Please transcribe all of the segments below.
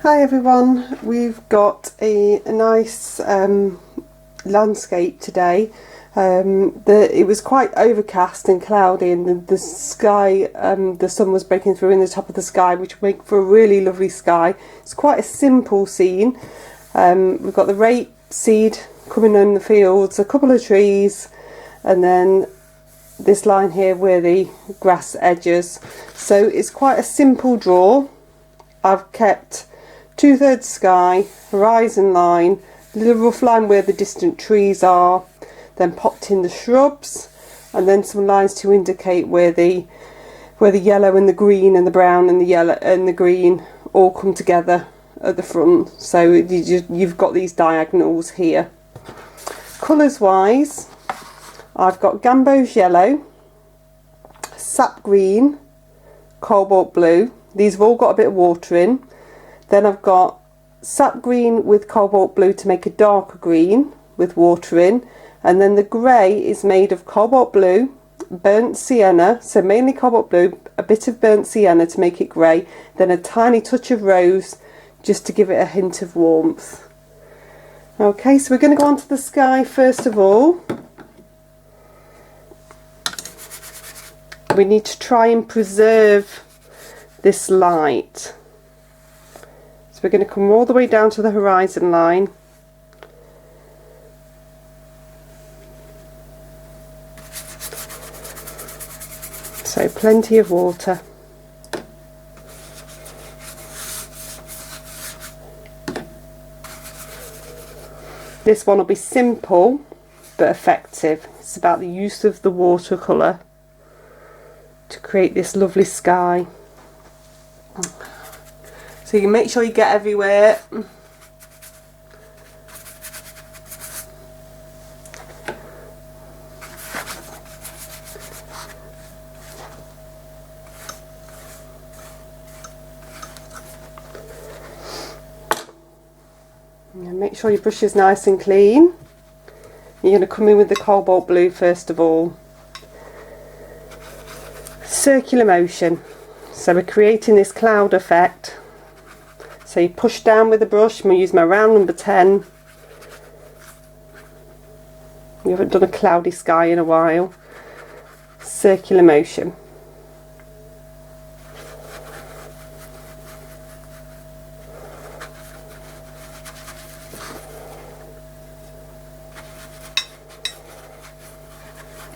Hi everyone, we've got a nice landscape today. It was quite overcast and cloudy, and the sky, the sun was breaking through in the top of the sky, which would make for a really lovely sky. It's quite a simple scene. We've got the rape seed coming in the fields, a couple of trees, and then this line here where the grass edges. So it's quite a simple draw. I've kept 2/3 sky, horizon line, a little rough line where the distant trees are, then popped in the shrubs, and then some lines to indicate where the yellow and the green and the brown and the yellow and the green all come together at the front. So you've got these diagonals here. Colours wise, I've got Gamboge yellow, sap green, cobalt blue. These have all got a bit of water in. Then I've got sap green with cobalt blue to make a darker green with water in. And then the grey is made of cobalt blue, burnt sienna, so mainly cobalt blue, a bit of burnt sienna to make it grey, then a tiny touch of rose just to give it a hint of warmth. Okay, so we're going to go on to the sky first of all. We need to try and preserve this light. So we're going to come all the way down to the horizon line. So plenty of water. This one will be simple but effective. It's about the use of the watercolour to create this lovely sky. So you make sure you get everywhere. And make sure your brush is nice and clean. You're going to come in with the cobalt blue first of all. Circular motion. So we're creating this cloud effect. So you push down with the brush. I'm going to use my round number 10. We haven't done a cloudy sky in a while. Circular motion.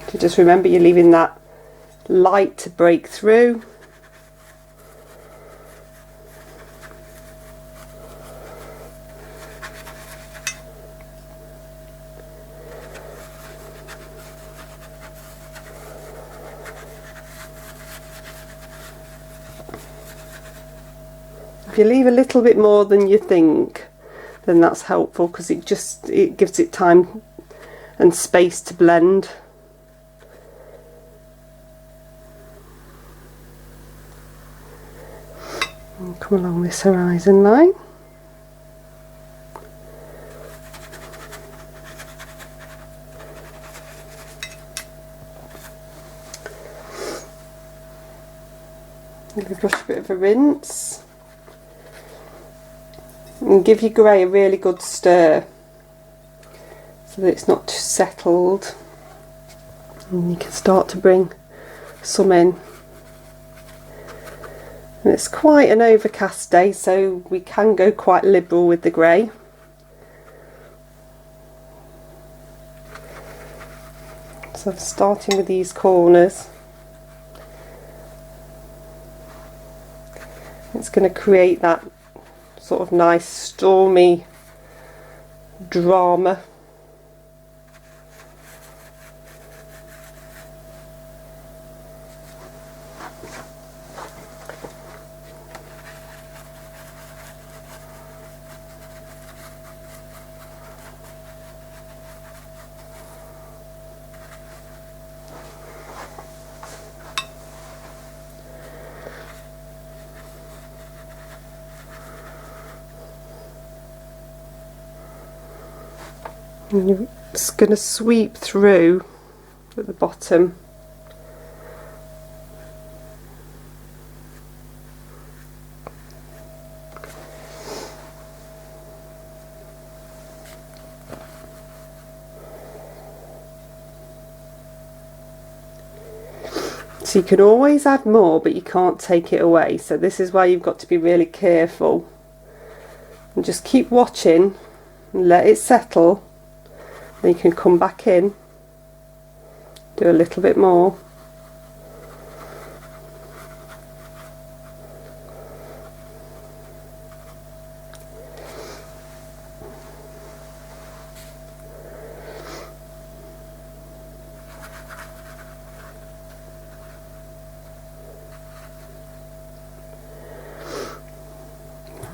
So just remember you're leaving that light to break through. If you leave a little bit more than you think, then that's helpful, because it gives it time and space to blend. And come along this horizon line. Give your brush a bit of a rinse. And give your grey a really good stir so that it's not too settled, and you can start to bring some in. And it's quite an overcast day, so we can go quite liberal with the grey. So I'm starting with these corners. It's going to create that sort of nice stormy drama. And you're just going to sweep through at the bottom. So you can always add more, but you can't take it away. So this is why you've got to be really careful. And just keep watching and let it settle. Then you can come back in, do a little bit more.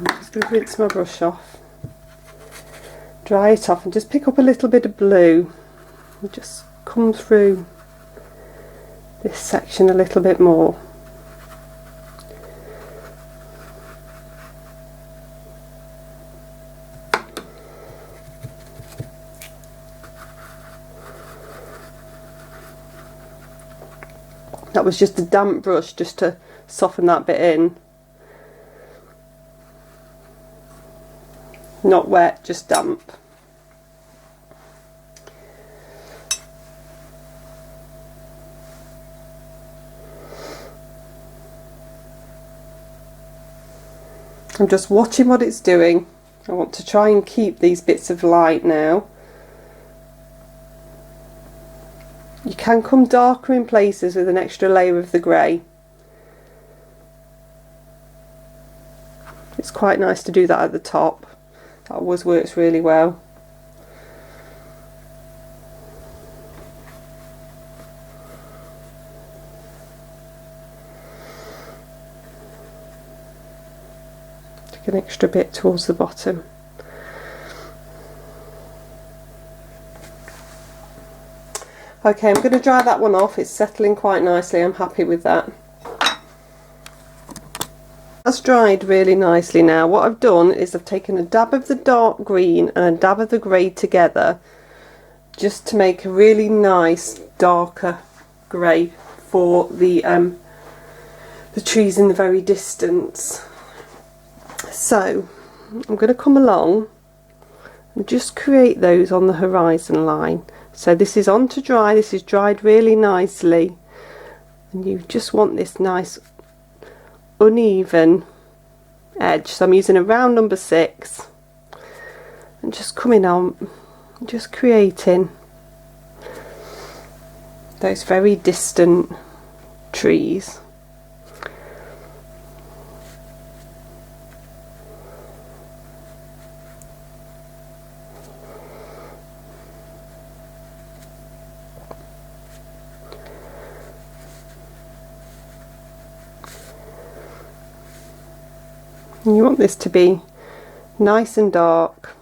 I'm just going to rinse my brush off, dry it off, and just pick up a little bit of blue and just come through this section a little bit more. That was just a damp brush just to soften that bit in. Not wet, just damp. I'm just watching what it's doing. I want to try and keep these bits of light now. You can come darker in places with an extra layer of the grey. It's quite nice to do that at the top. That always works really well. Take an extra bit towards the bottom. Okay, I'm going to dry that one off. It's settling quite nicely. I'm happy with that. That's dried really nicely now. What I've done is I've taken a dab of the dark green and a dab of the grey together just to make a really nice darker grey for the trees in the very distance. So I'm going to come along and just create those on the horizon line. So this is on to dry, this is dried really nicely, and you just want this nice uneven edge. So I'm using a round number 6 and just coming on, just creating those very distant trees. And you want this to be nice and dark.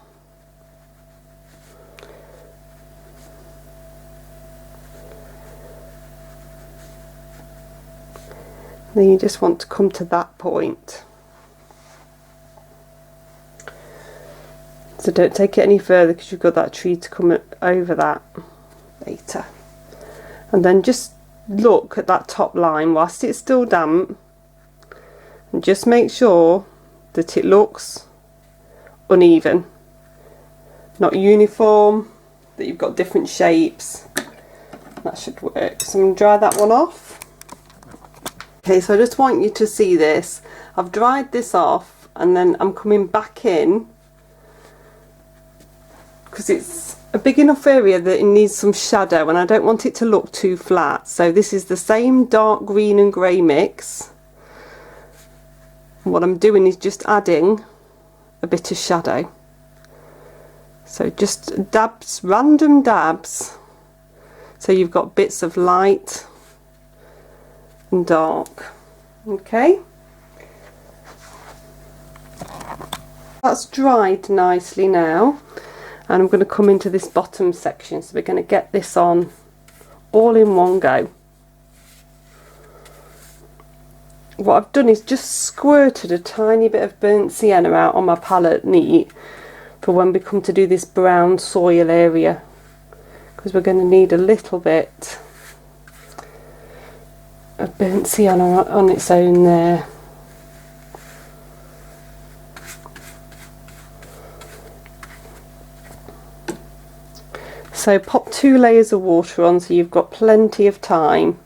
Then you just want to come to that point. So don't take it any further because you've got that tree to come over that later. And then just look at that top line whilst it's still damp and just make sure that it looks uneven, not uniform, that you've got different shapes. That should work. So I'm going to dry that one off. Okay, so I just want you to see this. I've dried this off and then I'm coming back in because it's a big enough area that it needs some shadow and I don't want it to look too flat. So this is the same dark green and grey mix. What I'm doing is just adding a bit of shadow. So just dabs, random dabs. So you've got bits of light and dark. Okay. That's dried nicely now. And I'm going to come into this bottom section. So we're going to get this on all in one go. What I've done is just squirted a tiny bit of burnt sienna out on my palette neat for when we come to do this brown soil area, because we're going to need a little bit of burnt sienna on its own there. So pop 2 layers of water on so you've got plenty of time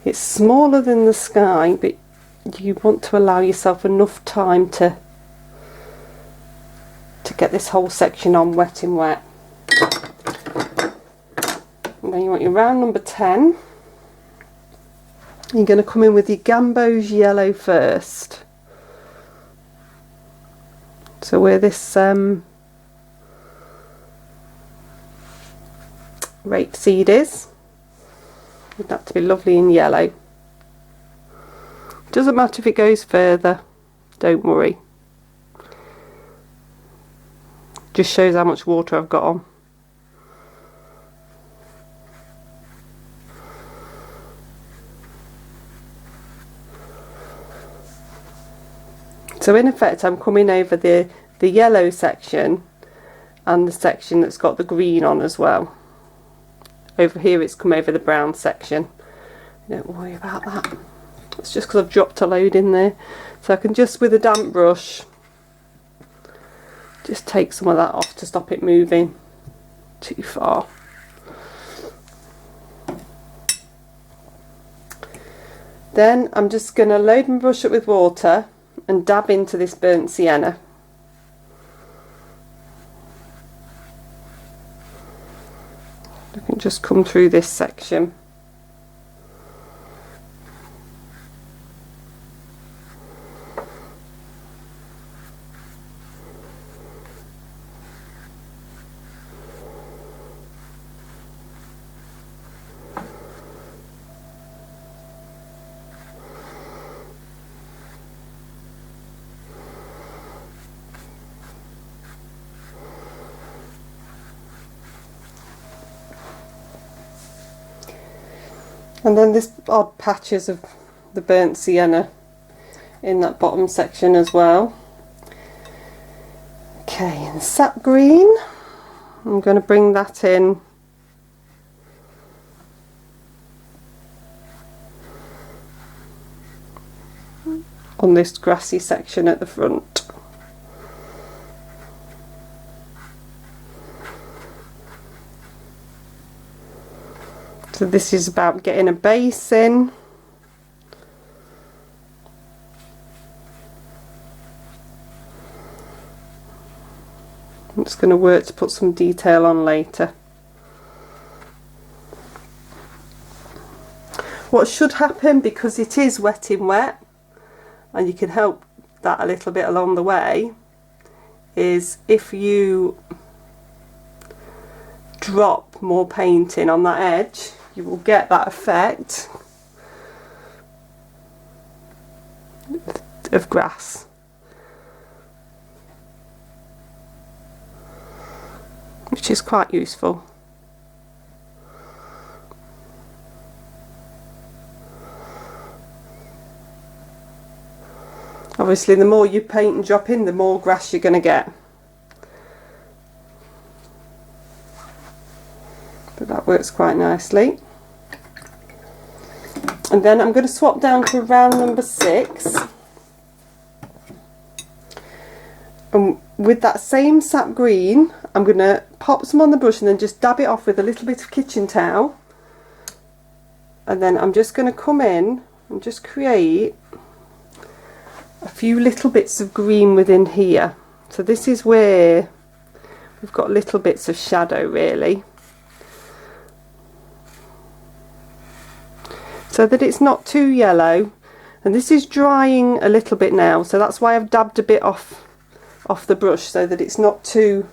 It's smaller than the sky, but you want to allow yourself enough time to get this whole section on wet in wet. And then you want your round number 10. You're going to come in with your Gamboge yellow first. So where this rapeseed is, that to be lovely in yellow. Doesn't matter if it goes further, don't worry. Just shows how much water I've got on. So in effect I'm coming over the yellow section and the section that's got the green on as well. Over here it's come over the brown section. Don't worry about that. It's just because I've dropped a load in there. So I can just, with a damp brush, just take some of that off to stop it moving too far. Then I'm just going to load my brush up with water and dab into this burnt sienna. I can just come through this section. And then there's odd patches of the burnt sienna in that bottom section as well. Okay, and sap green, I'm going to bring that in on this grassy section at the front. So this is about getting a base in. I'm just going to work to put some detail on later. What should happen, because it is wet in wet, and you can help that a little bit along the way, is if you drop more painting on that edge, you will get that effect of grass. Which is quite useful. Obviously the more you paint and drop in, the more grass you're going to get. But that works quite nicely. And then I'm going to swap down to round number 6. And with that same sap green, I'm going to pop some on the brush and then just dab it off with a little bit of kitchen towel. And then I'm just going to come in and just create a few little bits of green within here. So this is where we've got little bits of shadow really. So that it's not too yellow, and this is drying a little bit now, so that's why I've dabbed a bit off the brush so that it's not too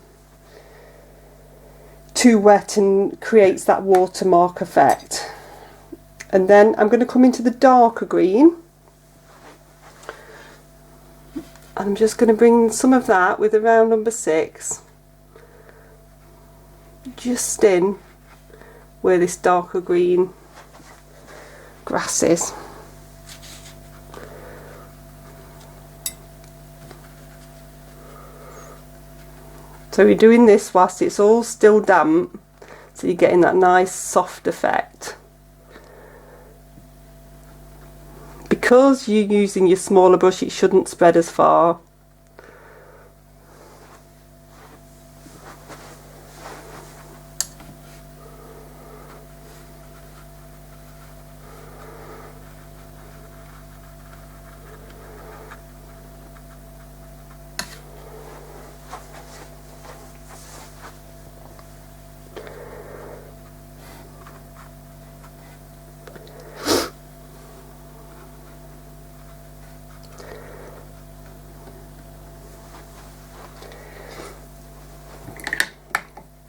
wet and creates that watermark effect. And then I'm going to come into the darker green, and I'm just going to bring some of that with around number 6 just in where this darker green grass is. So we're doing this whilst it's all still damp, so you're getting that nice soft effect. Because you're using your smaller brush, it shouldn't spread as far.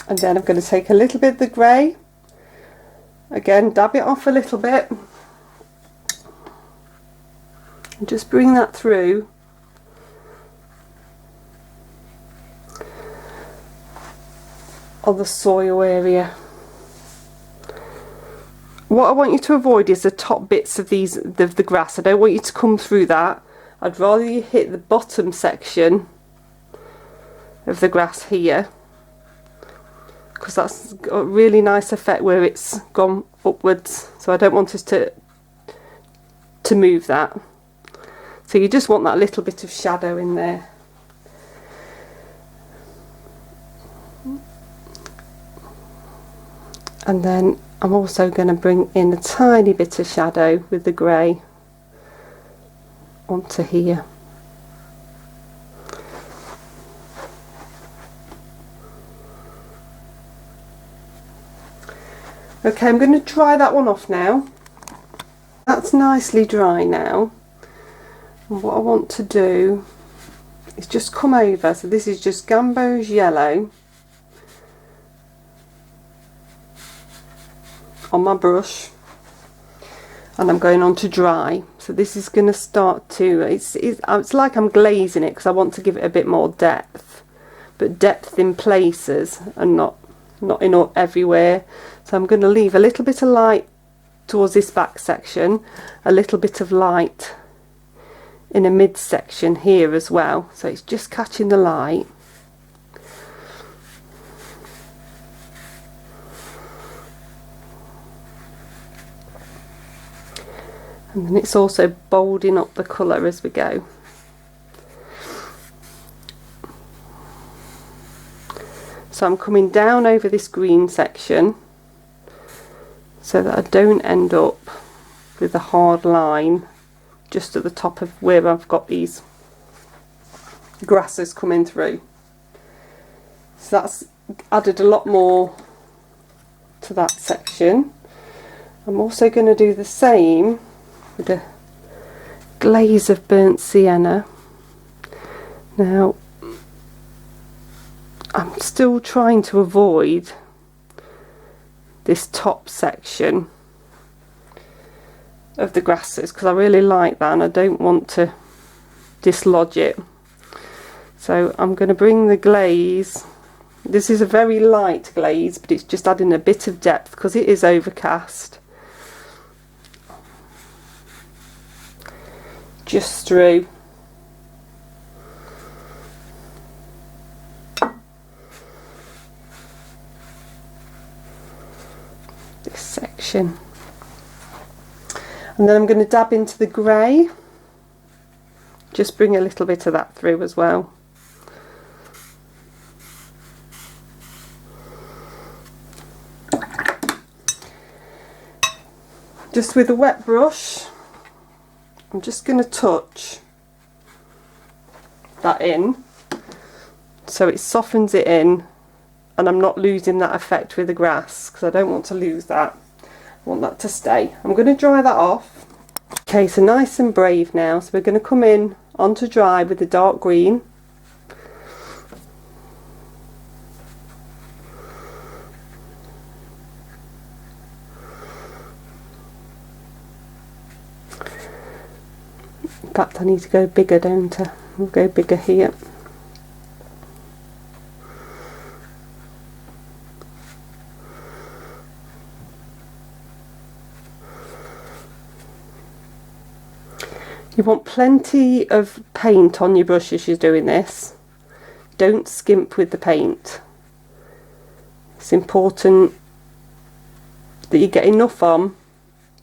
And then I'm going to take a little bit of the grey, again dab it off a little bit, and just bring that through on the soil area. What I want you to avoid is the top bits of the grass. I don't want you to come through that. I'd rather you hit the bottom section of the grass here, because that's got a really nice effect where it's gone upwards, so I don't want us to move that. So you just want that little bit of shadow in there. And then I'm also going to bring in a tiny bit of shadow with the grey onto here. Okay, I'm going to dry that one off now. That's nicely dry now. And what I want to do is just come over, so this is just Gamboge yellow on my brush, and I'm going on to dry. So this is going to start to, it's like I'm glazing it because I want to give it a bit more depth, but depth in places and not in everywhere. So I'm going to leave a little bit of light towards this back section, a little bit of light in a mid section here as well, so it's just catching the light. And then it's also bolding up the colour as we go. So I'm coming down over this green section so that I don't end up with a hard line just at the top of where I've got these grasses coming through. So that's added a lot more to that section. I'm also going to do the same with a glaze of burnt sienna. Now I'm still trying to avoid this top section of the grasses because I really like that and I don't want to dislodge it. So I'm going to bring the glaze. This is a very light glaze, but it's just adding a bit of depth because it is overcast. Just through. This section. And then I'm going to dab into the grey. Just bring a little bit of that through as well. Just with a wet brush, I'm just going to touch that in so it softens it in and I'm not losing that effect with the grass because I don't want to lose that. I want that to stay. I'm going to dry that off. Okay, so nice and brave now, so we're going to come in onto dry with the dark green. In fact, I need to go bigger, don't I? We'll go bigger here. You want plenty of paint on your brush as you're doing this. Don't skimp with the paint. It's important that you get enough on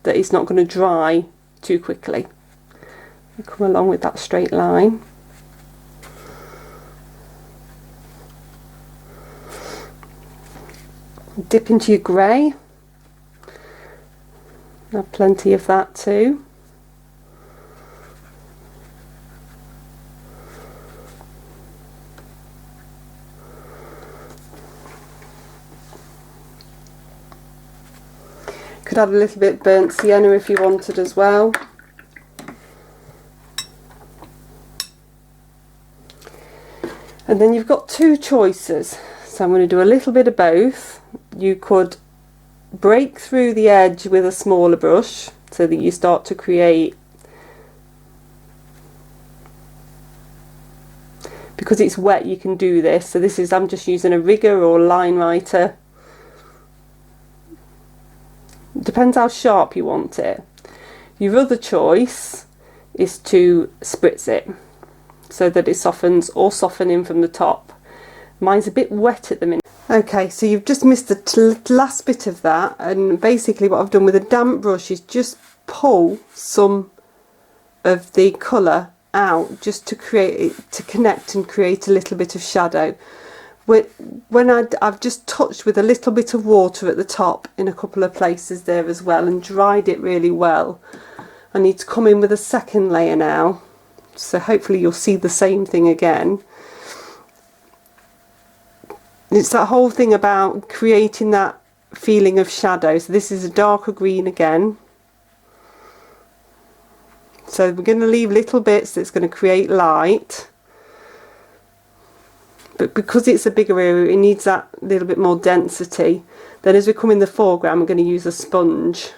that it's not going to dry too quickly. You come along with that straight line. Dip into your grey. Have plenty of that too. Could add a little bit burnt sienna if you wanted as well. And then you've got two choices. So I'm going to do a little bit of both. You could break through the edge with a smaller brush so that you start to create, because it's wet you can do this. So this is, I'm just using a rigger or line writer. Depends how sharp you want it. Your other choice is to spritz it so that it softens, or soften in from the top. Mine's a bit wet at the minute. Okay, so you've just missed the last bit of that, and basically what I've done with a damp brush is just pull some of the colour out, just to create it, to connect and create a little bit of shadow. When I've just touched with a little bit of water at the top in a couple of places there as well, and dried it really well. I need to come in with a second layer now, so hopefully you'll see the same thing again. It's that whole thing about creating that feeling of shadow. So this is a darker green again. So we're going to leave little bits that's going to create light. But because it's a bigger area, it needs that little bit more density. Then as we come in the foreground, we're going to use a sponge.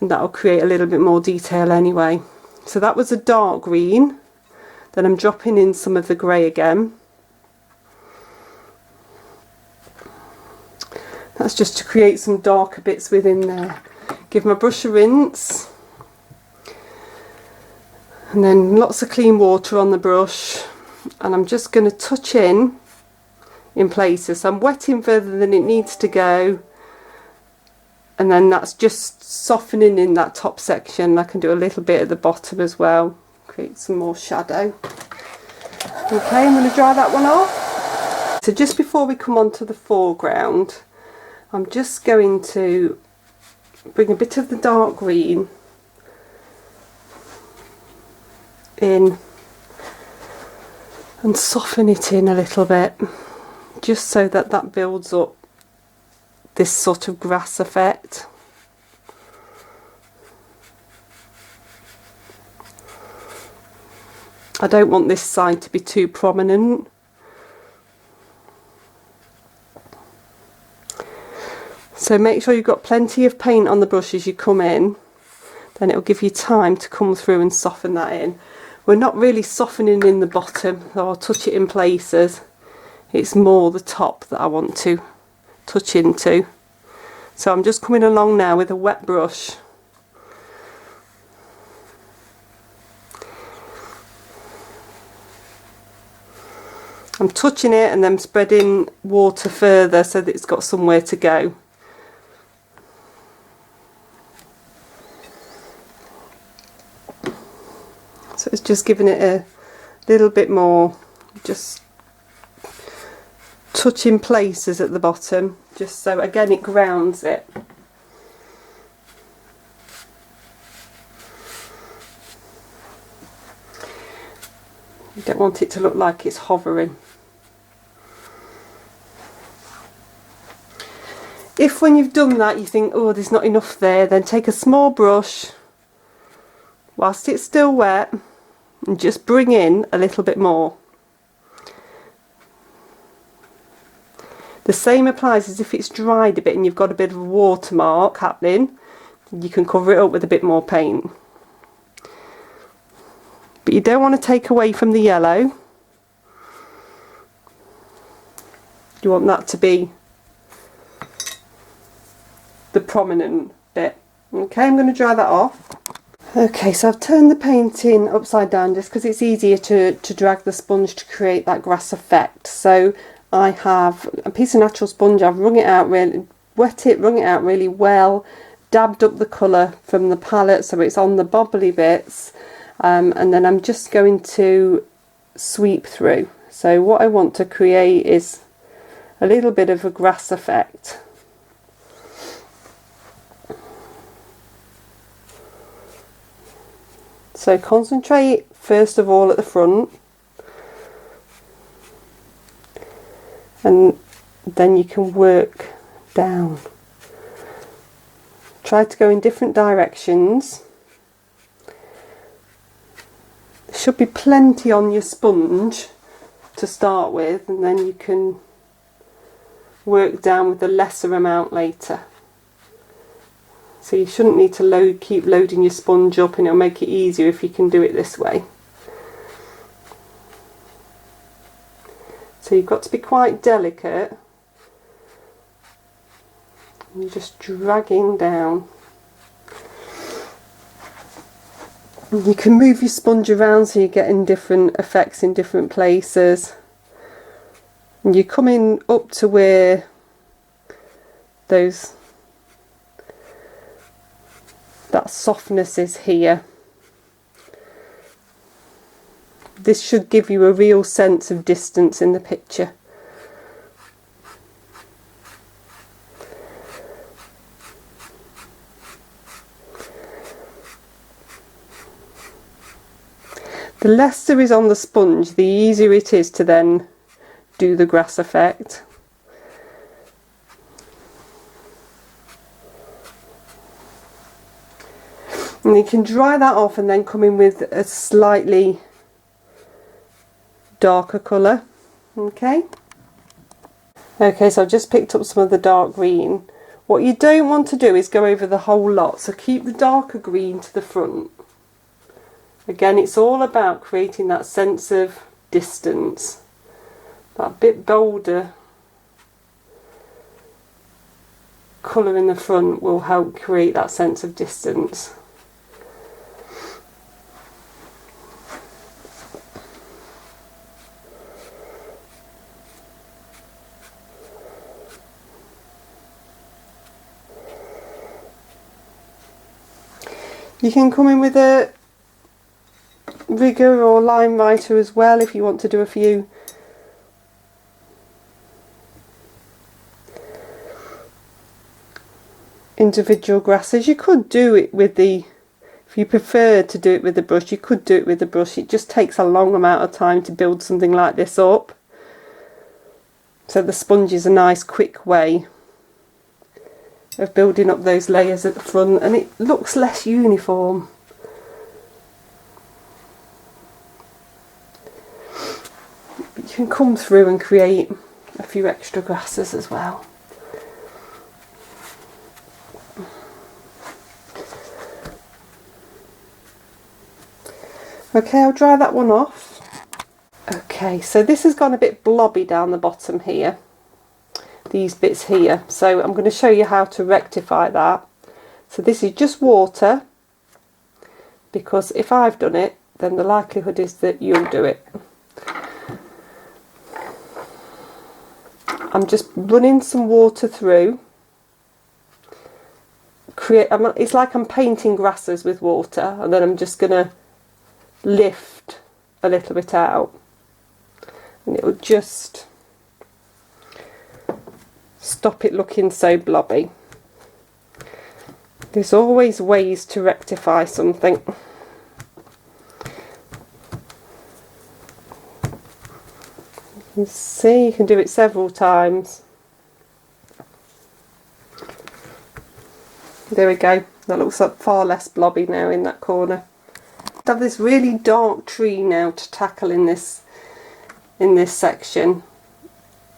And that'll create a little bit more detail anyway. So that was a dark green. Then I'm dropping in some of the grey again. That's just to create some darker bits within there. Give my brush a rinse. And then lots of clean water on the brush. And I'm just going to touch in places. So I'm wetting further than it needs to go. And then that's just softening in that top section. I can do a little bit at the bottom as well. Create some more shadow. Okay, I'm going to dry that one off. So just before we come on to the foreground, I'm just going to bring a bit of the dark green in and soften it in a little bit, just so that that builds up this sort of grass effect. I don't want this side to be too prominent. So make sure you've got plenty of paint on the brush as you come in, then it'll give you time to come through and soften that in. We're not really softening in the bottom, so I'll touch it in places. It's more the top that I want to touch into. So I'm just coming along now with a wet brush. I'm touching it and then spreading water further so that it's got somewhere to go. So it's just giving it a little bit more, just touching places at the bottom, just so again it grounds it. You don't want it to look like it's hovering. If when you've done that you think, oh, there's not enough there, then take a small brush whilst it's still wet and just bring in a little bit more. The same applies as if it's dried a bit and you've got a bit of a watermark happening. You can cover it up with a bit more paint. But you don't want to take away from the yellow. You want that to be the prominent bit. Okay, I'm going to dry that off. Okay, so I've turned the paint in upside down just because it's easier to drag the sponge to create that grass effect. So I have a piece of natural sponge, I've wrung it out really, wet it, wrung it out really well, dabbed up the colour from the palette so it's on the bobbly bits, and then I'm just going to sweep through. So what I want to create is a little bit of a grass effect. So concentrate first of all at the front, and then you can work down. Try to go in different directions. There should be plenty on your sponge to start with, and then you can work down with the lesser amount later. So you shouldn't need to keep loading your sponge up, and it'll make it easier if you can do it this way. So you've got to be quite delicate. You're just dragging down. And you can move your sponge around so you're getting different effects in different places. And you're coming up to where that softness is here. This should give you a real sense of distance in the picture. The less there is on the sponge, the easier it is to then do the grass effect. And you can dry that off and then come in with a slightly darker colour. Okay, so I've just picked up some of the dark green. What you don't want to do is go over the whole lot, so keep the darker green to the front. Again, it's all about creating that sense of distance. That bit bolder colour in the front will help create that sense of distance. You can come in with a rigger or line writer as well if you want to do a few individual grasses. You could do it with if you prefer to do it with the brush, you could do it with the brush. It just takes a long amount of time to build something like this up. So the sponge is a nice quick way of building up those layers at the front, and it looks less uniform. But you can come through and create a few extra grasses as well. Okay, I'll dry that one off. Okay, so this has gone a bit blobby down the bottom here. These bits here, so I'm going to show you how to rectify that. So this is just water, because if I've done it, then the likelihood is that you'll do it. I'm just running some water through. It's like I'm painting grasses with water, and then I'm just going to lift a little bit out, and it'll just stop it looking so blobby. There's always ways to rectify something. You see, you can do it several times. There we go. That looks like far less blobby now in that corner. I have this really dark tree now to tackle in this section.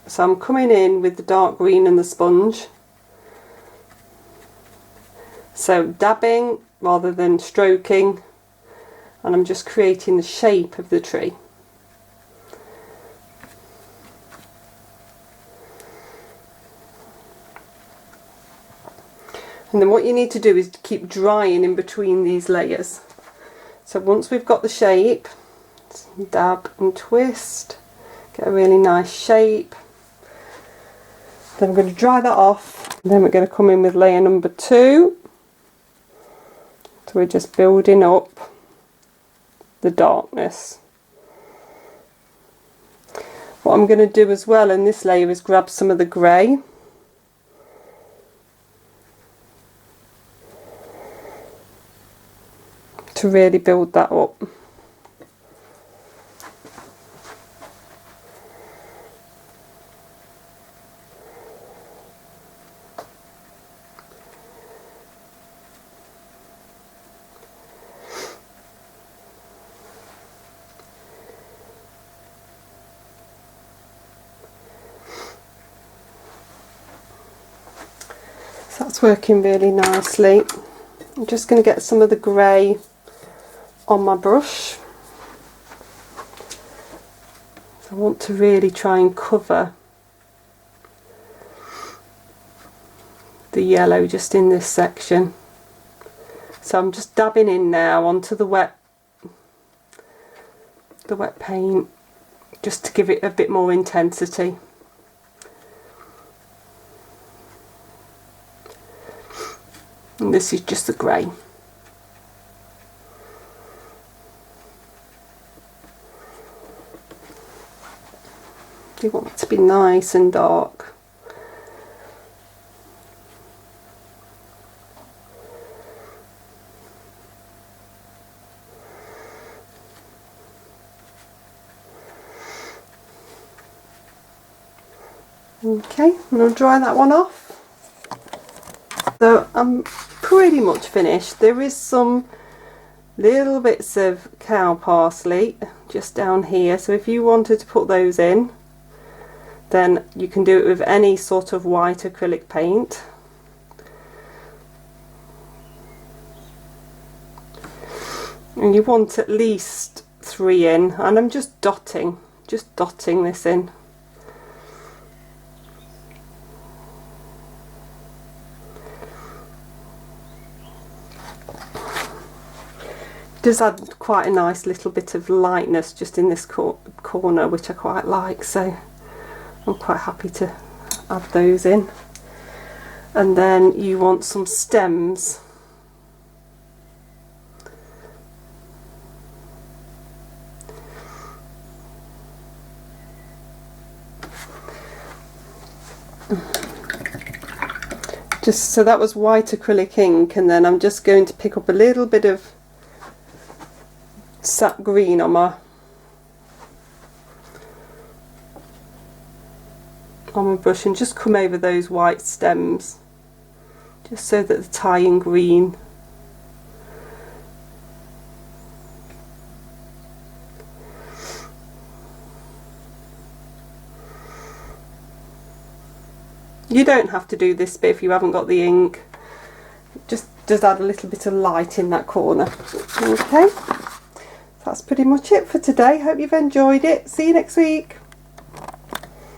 So I'm coming in with the dark green and the sponge. So dabbing rather than stroking, and I'm just creating the shape of the tree. And then what you need to do is keep drying in between these layers. So once we've got the shape, dab and twist, get a really nice shape. Then I'm going to dry that off, and then we're going to come in with layer number 2. So we're just building up the darkness. What I'm going to do as well in this layer is grab some of the grey. To really build that up. So that's working really nicely. I'm just going to get some of the grey on my brush. I want to really try and cover the yellow just in this section. So I'm just dabbing in now onto the wet paint, just to give it a bit more intensity. And this is just the grey. You want it to be nice and dark. Okay, I'm going to dry that one off. So I'm pretty much finished. There is some little bits of cow parsley just down here, so if you wanted to put those in, then you can do it with any sort of white acrylic paint. And you want at least 3 in, and I'm just dotting this in. Does add quite a nice little bit of lightness just in this corner, which I quite like, so I'm quite happy to add those in. And then you want some stems. Just so that was white acrylic ink, and then I'm just going to pick up a little bit of sap green on my brush and just come over those white stems, just so that the tie-in green you don't have to do this bit if you haven't got the ink, just add a little bit of light in that corner. Okay, that's pretty much it for today. Hope you've enjoyed it. See you next week.